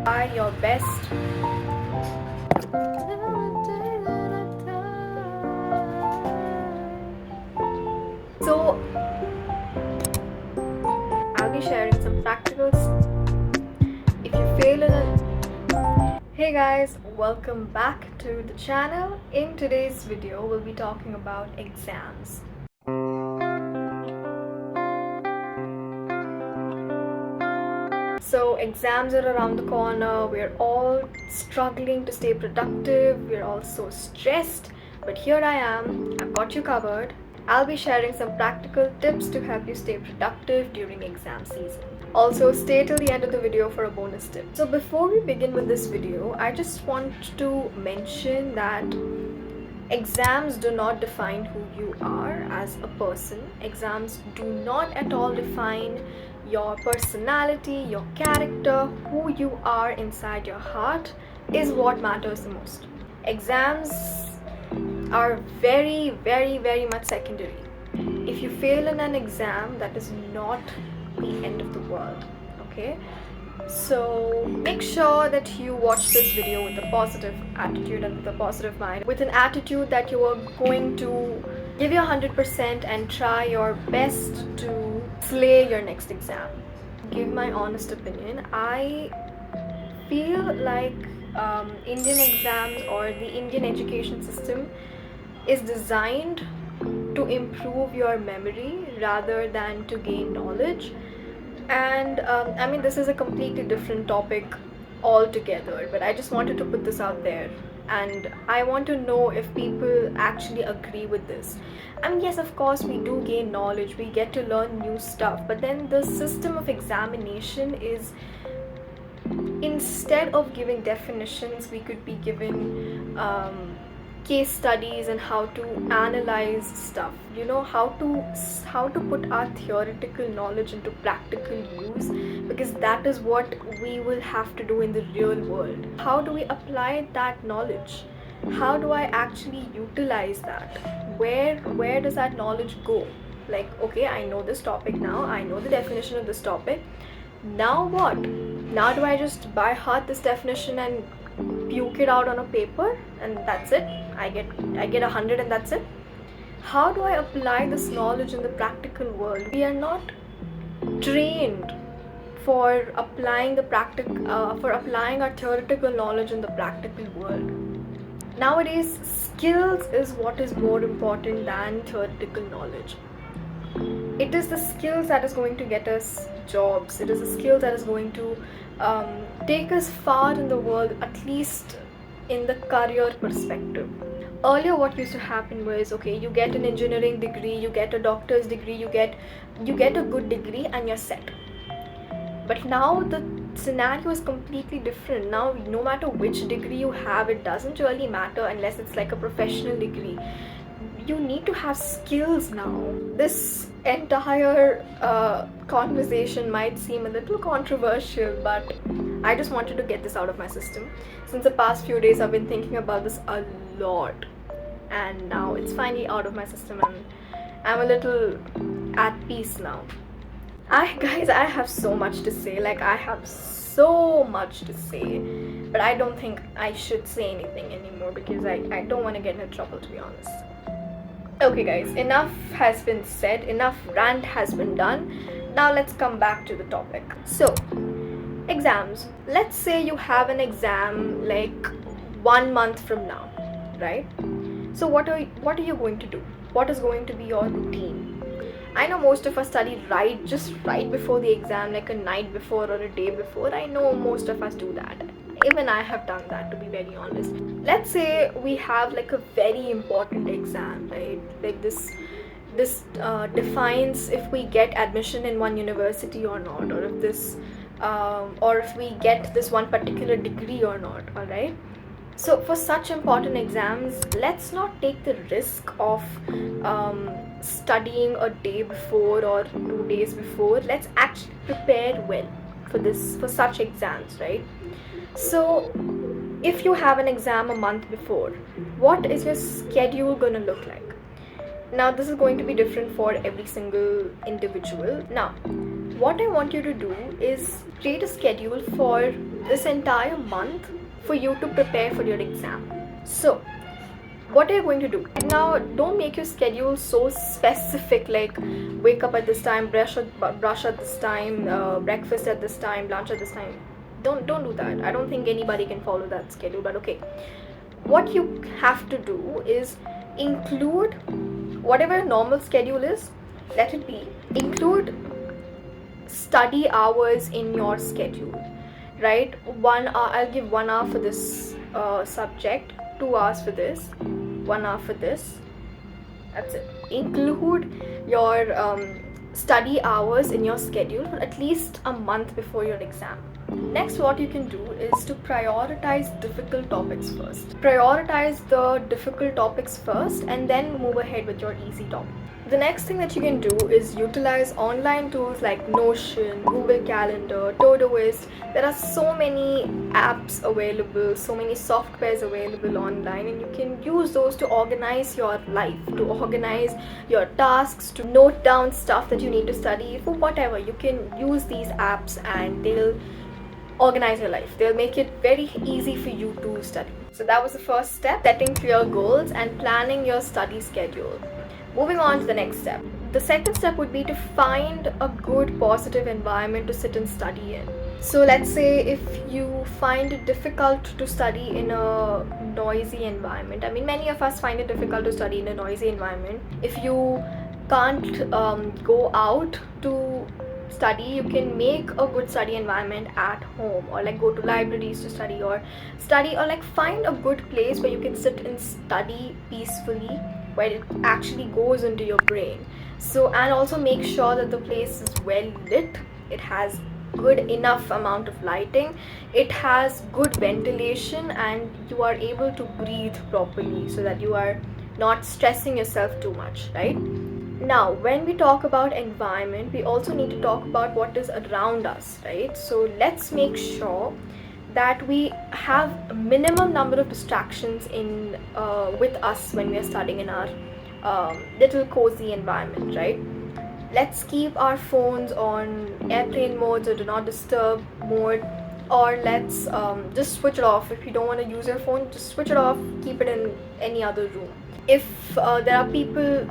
Try your best. So I'll be sharing some practicals. If you fail in it, hey guys, welcome back to the channel. In today's video, we'll be talking about exams. So exams are around the corner. We're all struggling to stay productive. We're all so stressed. But here I am. I've got you covered. I'll be sharing some practical tips to help you stay productive during exam season. Also, stay till the end of the video for a bonus tip. So before we begin with this video, I just want to mention that exams do not define who you are as a person. Exams do not at all define your personality, your character. Who you are inside your heart is what matters the most. Exams are very much secondary. If you fail in an exam, that is not the end of the world, okay? So make sure that you watch this video with a positive attitude and with a positive mind, with an attitude that you are going to give your 100% and try your best to slay your next exam. Give my honest opinion. I feel like Indian exams or the Indian education system is designed to improve your memory rather than to gain knowledge. And I mean, this is a completely different topic altogether, but I just wanted to put this out there, and I want to know if people actually agree with this. I mean, yes, of course we do gain knowledge, we get to learn new stuff, but then the system of examination is, instead of giving definitions, we could be given case studies and how to analyze stuff, you know, how to put our theoretical knowledge into practical use, because that is what we will have to do in the real world. How do we apply that knowledge? How do I actually utilize that? Where does that knowledge go? Like, okay, I know this topic now, I know the definition of this topic, now what? Now do I just by heart this definition and puke it out on a paper and that's it? I get 100 and that's it? How do I apply this knowledge in the practical world? We are not trained for applying our theoretical knowledge in the practical world. Nowadays, skills is what is more important than theoretical knowledge. It is the skills that is going to get us jobs. It is the skills that is going to take us far in the world, at least in the career perspective. Earlier, what used to happen was, okay, you get an engineering degree, you get a doctor's degree, you get a good degree and you're set. But now the scenario is completely different. Now, no matter which degree you have, it doesn't really matter unless it's like a professional degree. You need to have skills now. This entire conversation might seem a little controversial, but I just wanted to get this out of my system. Since the past few days, I've been thinking about this a lot, and now it's finally out of my system and I'm a little at peace now. Guys, I have so much to say. Like, I have so much to say, but I don't think I should say anything anymore because I don't want to get into trouble, to be honest. Okay guys, enough has been said, enough rant has been done. Now let's come back to the topic. So, exams. Let's say you have an exam like 1 month from now, right? So what are you going to do? What is going to be your routine? I know most of us study just right before the exam, like a night before or a day before. I know most of us do that. Even I have done that, to be very honest. Let's say we have like a very important exam, right? Like this defines if we get admission in one university or not, or if we get this one particular degree or not. All right. So for such important exams, let's not take the risk of studying a day before or 2 days before. Let's actually prepare well for such exams, right? So if you have an exam a month before, what is your schedule gonna look like? Now this is going to be different for every single individual. Now what I want you to do is create a schedule for this entire month for you to prepare for your exam. So what are you going to do now? Don't make your schedule so specific, like wake up at this time, brush at this time, breakfast at this time, lunch at this time. Don't do that. I don't think anybody can follow that schedule, but okay, what you have to do is include whatever your normal schedule is, let it be, include study hours in your schedule, right? 1 hour, I'll give 1 hour for this subject, 2 hours for this, 1 hour for this. That's it. Include your study hours in your schedule for at least a month before your exam. Next, what you can do is to prioritize difficult topics first. Prioritize the difficult topics first and then move ahead with your easy topic. The next thing that you can do is utilize online tools like Notion, Google Calendar, Todoist. There are so many apps available, so many softwares available online, and you can use those to organize your life, to organize your tasks, to note down stuff that you need to study, for whatever. You can use these apps and they'll organize your life. They'll make it very easy for you to study. So that was the first step, setting clear goals and planning your study schedule. Moving on to the next step. The second step would be to find a good positive environment to sit and study in. So let's say if you find it difficult to study in a noisy environment. I mean, many of us find it difficult to study in a noisy environment. If you can't go out to study, you can make a good study environment at home, or like go to libraries to study, or like find a good place where you can sit and study peacefully, where it actually goes into your brain. So, and also make sure that the place is well lit, it has good enough amount of lighting, it has good ventilation, and you are able to breathe properly so that you are not stressing yourself too much, right? Now, when we talk about environment, we also need to talk about what is around us, right? So let's make sure that we have a minimum number of distractions in with us when we are studying in our little cozy environment, right? Let's keep our phones on airplane mode or do not disturb mode, or let's just switch it off. If you don't want to use your phone, just switch it off, keep it in any other room. If there are people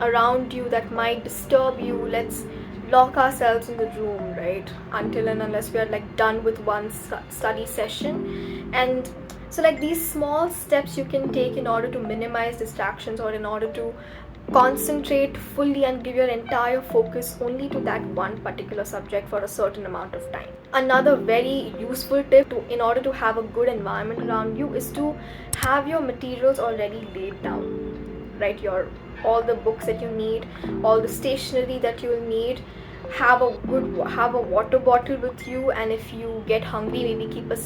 around you that might disturb you, let's lock ourselves in the room, right, until and unless we are like done with one study session. And so like these small steps you can take in order to minimize distractions, or in order to concentrate fully and give your entire focus only to that one particular subject for a certain amount of time. Another very useful tip in order to have a good environment around you is to have your materials already laid down, right? All the books that you need, all the stationery that you'll need. Have a water bottle with you, and if you get hungry, maybe keep a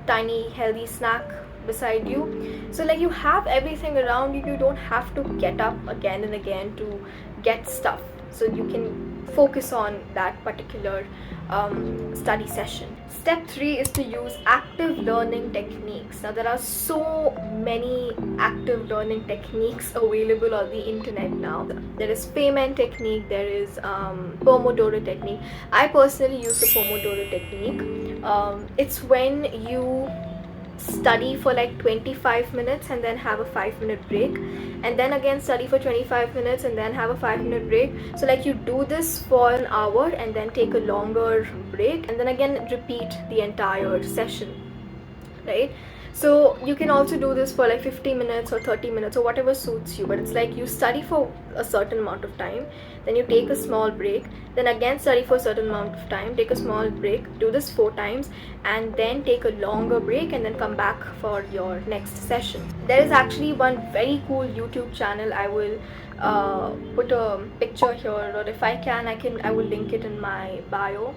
tiny healthy snack beside you. So like you have everything around you, you don't have to get up again and again to get stuff, so you can focus on that particular study session. Step 3 is to use active learning techniques. Now there are so many active learning techniques available on the internet now. There is Feynman technique, there is Pomodoro technique. I personally use the Pomodoro technique. It's when you study for like 25 minutes and then have a 5-minute break, and then again study for 25 minutes and then have a 5-minute break. So like you do this for an hour and then take a longer break, and then again repeat the entire session, right? So you can also do this for like 50 minutes or 30 minutes or whatever suits you, but it's like you study for a certain amount of time, then you take a small break, then again study for a certain amount of time, take a small break, do this 4 times, and then take a longer break, and then come back for your next session. There is actually one very cool YouTube channel. I will put a picture here, or if I can, I will link it in my bio.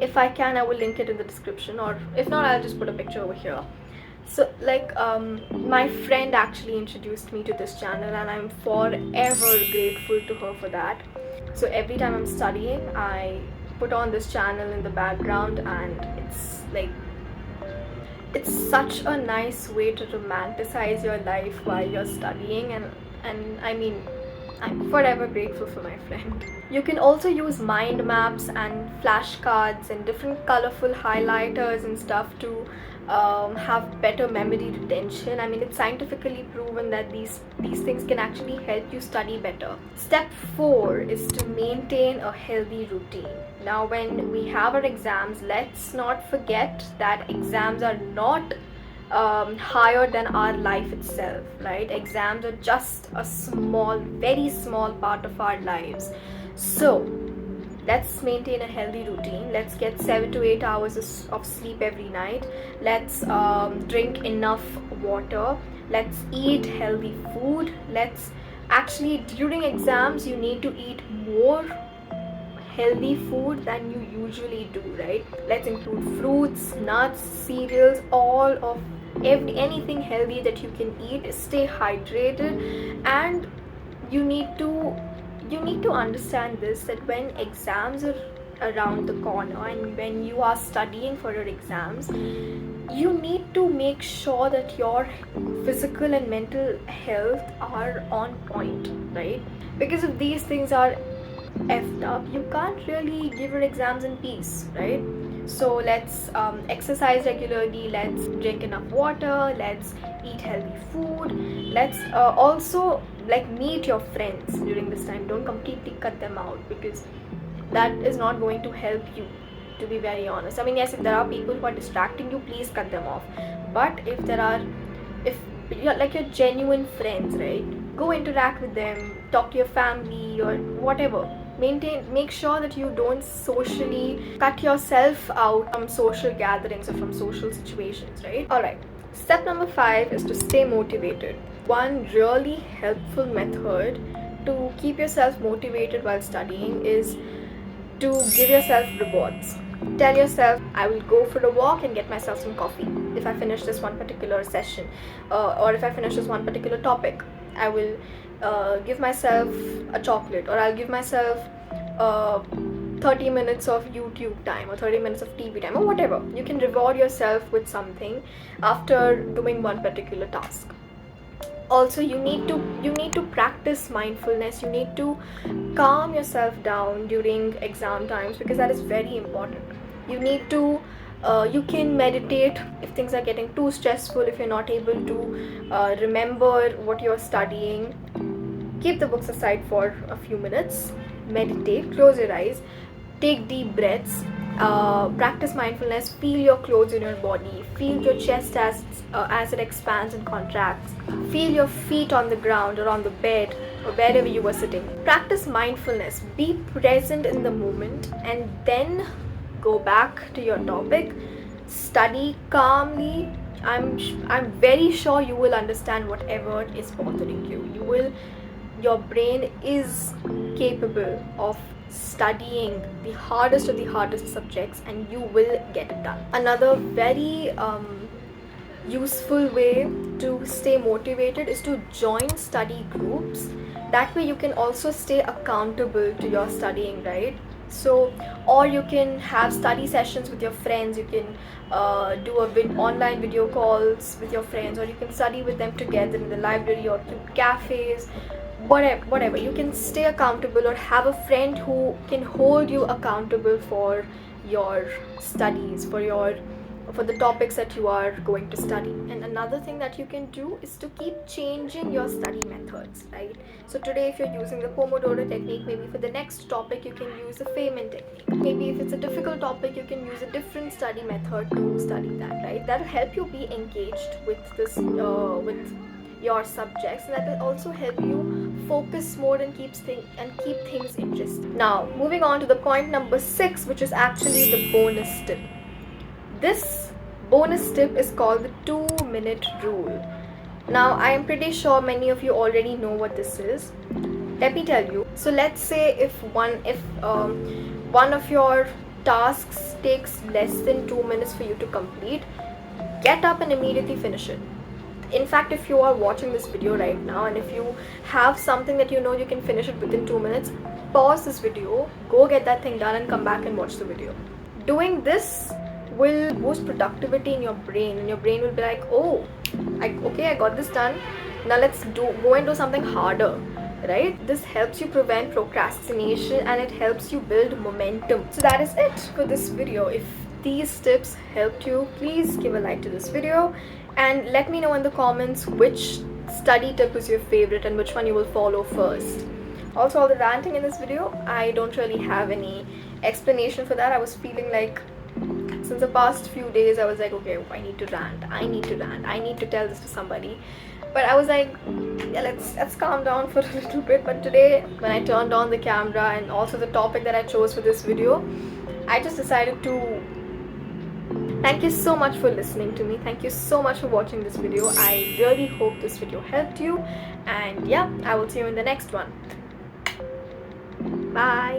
If I can, I will link it in the description, or if not, I'll just put a picture over here. So like my friend actually introduced me to this channel, and I'm forever grateful to her for that. So every time I'm studying, I put on this channel in the background, and it's like, it's such a nice way to romanticize your life while you're studying. And I mean, I'm forever grateful for my friend. You can also use mind maps and flashcards and different colorful highlighters and stuff to have better memory retention. I mean, it's scientifically proven that these things can actually help you study better. Step 4 is to maintain a healthy routine. Now, when we have our exams, let's not forget that exams are not higher than our life itself, right? Exams are just a small, very small part of our lives. So let's maintain a healthy routine. Let's get 7 to 8 hours of sleep every night. Let's drink enough water. Let's eat healthy food. Let's actually, during exams, you need to eat more healthy food than you usually do, right? Let's include fruits, nuts, cereals, all of anything healthy that you can eat. Stay hydrated, and you need to understand this, that when exams are around the corner and when you are studying for your exams, you need to make sure that your physical and mental health are on point, right? Because if these things are effed up, you can't really give your exams in peace, right? So let's exercise regularly, let's drink enough water, let's eat healthy food, let's also like meet your friends during this time. Don't completely cut them out, because that is not going to help you, to be very honest. I mean, yes, if there are people who are distracting you, please cut them off. But if you're like your genuine friends, right, go interact with them, talk to your family or whatever. Make sure that you don't socially cut yourself out from social gatherings or from social situations, right? All right, step number 5 is to stay motivated. One really helpful method to keep yourself motivated while studying is to give yourself rewards. Tell yourself, I will go for a walk and get myself some coffee if I finish this one particular session, or if I finish this one particular topic. I will give myself a chocolate, or I'll give myself 30 minutes of YouTube time or 30 minutes of TV time, or whatever. You can reward yourself with something after doing one particular task. Also, you need to practice mindfulness. You need to calm yourself down during exam times, because that is very important. You can meditate if things are getting too stressful, if you're not able to remember what you're studying. Keep the books aside for a few minutes, meditate, close your eyes, take deep breaths, practice mindfulness, feel your clothes in your body, feel your chest as it expands and contracts, feel your feet on the ground or on the bed or wherever you were sitting. Practice mindfulness, be present in the moment, and then go back to your topic, study calmly. I'm very sure you will understand whatever is bothering you. Your brain is capable of studying the hardest of the hardest subjects, and you will get it done. Another very useful way to stay motivated is to join study groups. That way you can also stay accountable to your studying, right? So, or you can have study sessions with your friends. You can do online video calls with your friends, or you can study with them together in the library or through cafes. Whatever, you can stay accountable, or have a friend who can hold you accountable for your studies, for the topics that you are going to study. And another thing that you can do is to keep changing your study methods, right? So today, if you're using the Pomodoro technique, maybe for the next topic you can use the Feynman technique. Maybe if it's a difficult topic, you can use a different study method to study that, right? That'll help you be engaged with with your subjects, and that will also help you focus more and keep things interesting. Now, moving on to the point number 6, which is actually the bonus tip. This bonus tip is called the 2-minute rule. Now, I am pretty sure many of you already know what this is. Let me tell you. So let's say if one of your tasks takes less than 2 minutes for you to complete, get up and immediately finish it. In fact, if you are watching this video right now and if you have something that you know you can finish it within 2 minutes, pause this video, go get that thing done, and come back and watch the video. Doing this will boost productivity in your brain, and your brain will be like, oh, I got this done. Now let's go and do something harder. right? This helps you prevent procrastination and it helps you build momentum. So that is it for this video. If these tips helped you, please give a like to this video and let me know in the comments which study tip was your favorite and which one you will follow first. Also, all the ranting in this video, I don't really have any explanation for that. I was feeling like since the past few days I was like, okay, I need to rant, I need to tell this to somebody. But I was like, yeah, let's calm down for a little bit. But today when I turned on the camera and also the topic that I chose for this video, I just decided to thank you so much for listening to me. Thank you so much for watching this video. I really hope this video helped you, and yeah, I will see you in the next one. Bye.